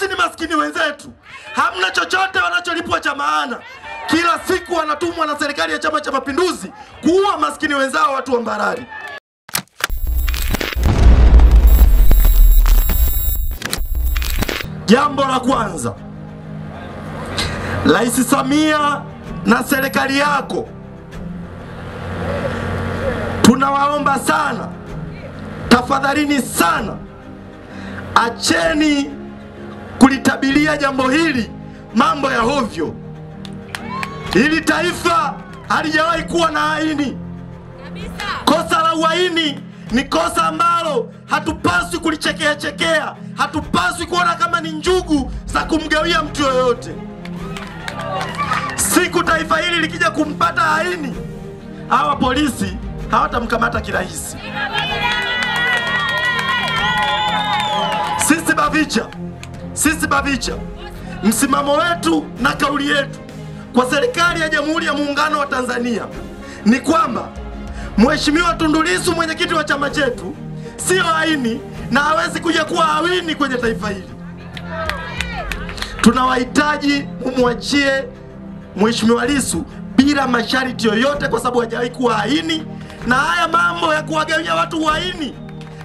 Polisi ni maskini wenzetu, hamna chochote wanacholipwa cha maana. Kila siku wanatumwa na serikali ya Chama cha Mapinduzi kuua maskini wenzao watu wa Mbarali. Jambo la kwanza, Rais Samia na serikali yako, tunawaomba sana, tafadhalini sana, acheni kulitabilia jambo hili mambo ya hovyo. Hili taifa halijawahi kuwa na haini. Kosa la uhaini ni kosa ambalo hatupaswi kulichekea. Hatupaswi kuona kama ni njugu za kumgawia mtu yoyote. Siku taifa hili likija kumpata haini, hawa polisi hawatamkamata kirahisi. Sisi Bavicha, msimamo wetu na kauli yetu kwa serikali ya Jamhuri ya Muungano wa Tanzania ni kwamba Mheshimiwa Tundu Lissu, mwenyekiti wa chama chetu, sio haini na hawezi kuja kuwa hawini kwenye taifa hili. Tunawahitaji mumwachie Mheshimiwa Lissu bila masharti yoyote, kwa sababu hajawahi kuwa haini. Na haya mambo ya kuwagawia watu haini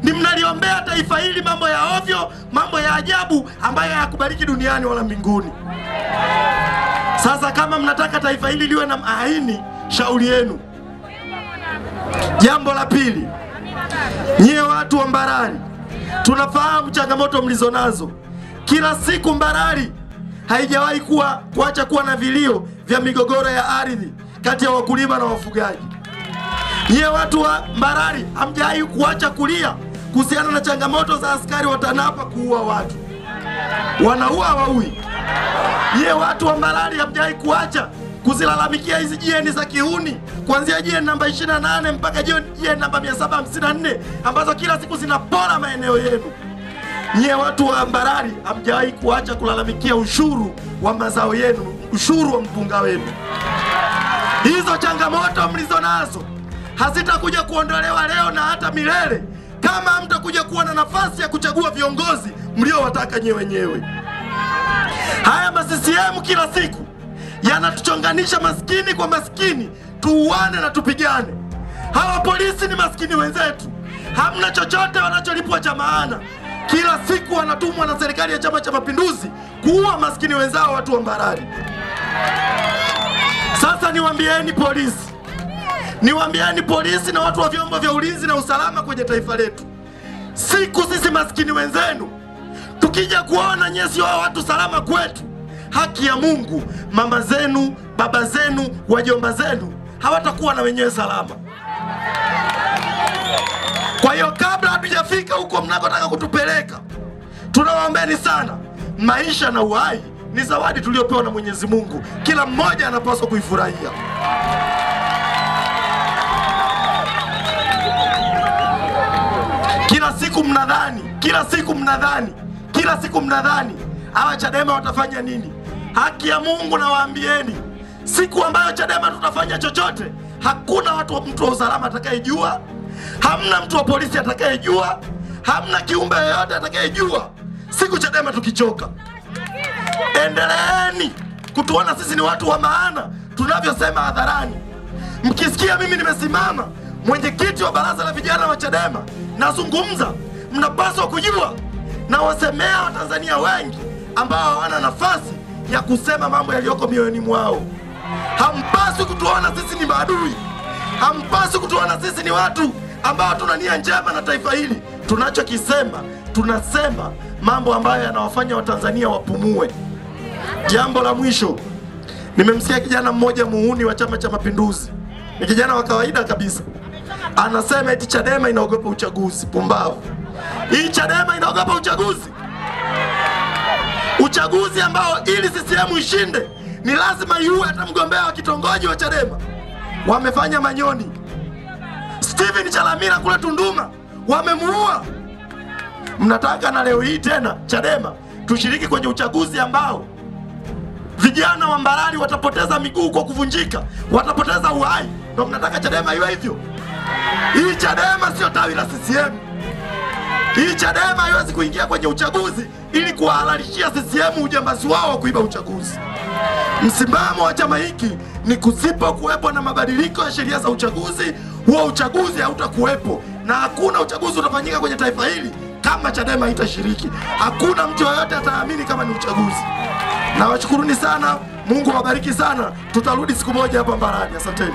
ni mnaliombea taifa hili mambo ya ovyo, mambo ya ajabu ambayo hayakubaliki duniani wala mbinguni. Sasa kama mnataka taifa hili liwe na haini, shauri yenu. Jambo la pili, nyie watu wa Mbarali, tunafahamu changamoto mlizonazo. Kila siku Mbarali haijawahi kuacha kuwa na vilio vya migogoro ya ardhi kati ya wakulima na wafugaji. Nyie watu wa Mbarali hamjawahi kuacha kulia kuhusiana na changamoto za askari wa TANAPA kuua watu. Wanaua hawaui. Nyie watu wa Mbarali hamjawahi kuacha kuzilalamikia hizi jieni za kihuni, kuanzia jieni namba 28 mpaka jieni namba 754 ambazo kila siku zinapora maeneo yenu. Nyie watu wa Mbarali hamjawahi kuacha kulalamikia ushuru wa mazao yenu, ushuru wa mpunga wenu. Hizo changamoto mlizonazo hazitakuja kuondolewa leo na hata milele kama mtakuja kuwa na nafasi ya kuchagua viongozi mliowataka nyewe wenyewe. Haya CCM kila siku yanatuchonganisha maskini kwa maskini, tuuane na tupigane. Hawa polisi ni maskini wenzetu, hamna chochote wanacholipwa cha maana. Kila siku wanatumwa na serikali ya Chama cha Mapinduzi kuua maskini wenzao watu wa Mbarali. Sasa niwaambieni polisi na watu wa vyombo vya ulinzi na usalama kwenye taifa letu, siku sisi maskini wenzenu tukija kuona nyesi wa watu salama kwetu, haki ya Mungu, mama zenu, baba zenu, wajomba zenu hawatakuwa na wenyewe salama. Kwa hiyo kabla hatujafika huko mnakotaka kutupeleka, tunawaombeni sana, maisha na uhai ni zawadi tuliopewa na Mwenyezi Mungu. Kila mmoja anapaswa kuifurahia. Kila siku mnadhani hawa Chadema watafanya nini? Haki ya Mungu nawaambieni, siku ambayo Chadema tutafanya chochote, hakuna mtu wa usalama atakayejua, hamna mtu wa polisi atakayejua, hamna kiumbe yoyote atakayejua. Siku Chadema tukichoka, endeleeni kutuona sisi ni watu wa maana tunavyosema hadharani. Mkisikia mimi nimesimama mwenyekiti wa baraza la vijana wa Chadema nazungumza, mnapaswa kujua na wasemea Watanzania wengi ambao hawana nafasi ya kusema mambo yaliyoko mioyoni mwao. Hampaswi kutuona sisi ni maadui, hampaswi kutuona sisi ni watu ambao tuna nia njema na taifa hili. Tunasema mambo ambayo yanawafanya Watanzania wapumue. Jambo la mwisho, nimemsikia kijana mmoja muhuni wa Chama cha Mapinduzi, ni kijana wa kawaida kabisa, anasema eti Chadema inaogopa uchaguzi. Pumbavu. Hii Chadema inaogopa uchaguzi ambao ili CCM ishinde ni lazima iue hata mgombea wa kitongoji wa Chadema. Wamefanya Manyoni, Steven Chalamila kule Tunduma wamemuua. Mnataka na leo hii tena Chadema tushiriki kwenye uchaguzi ambao vijana wa Mbarali watapoteza miguu kwa kuvunjika, watapoteza uhai? Ndio mnataka Chadema iwe hivyo? Hii Chadema sio tawi la CCM. Hii Chadema haiwezi kuingia kwenye uchaguzi ili kuwahalalishia CCM ujambazi wao wa kuiba uchaguzi. Msimamo wa chama hiki ni kusipo kuwepo na mabadiliko ya sheria za uchaguzi, huo uchaguzi hautakuwepo, na hakuna uchaguzi utafanyika kwenye taifa hili kama Chadema haitashiriki. Hakuna mtu yoyote ataamini kama ni uchaguzi. Na washukuruni sana, Mungu awabariki sana. Tutarudi siku moja hapa Mbarali. Asanteni.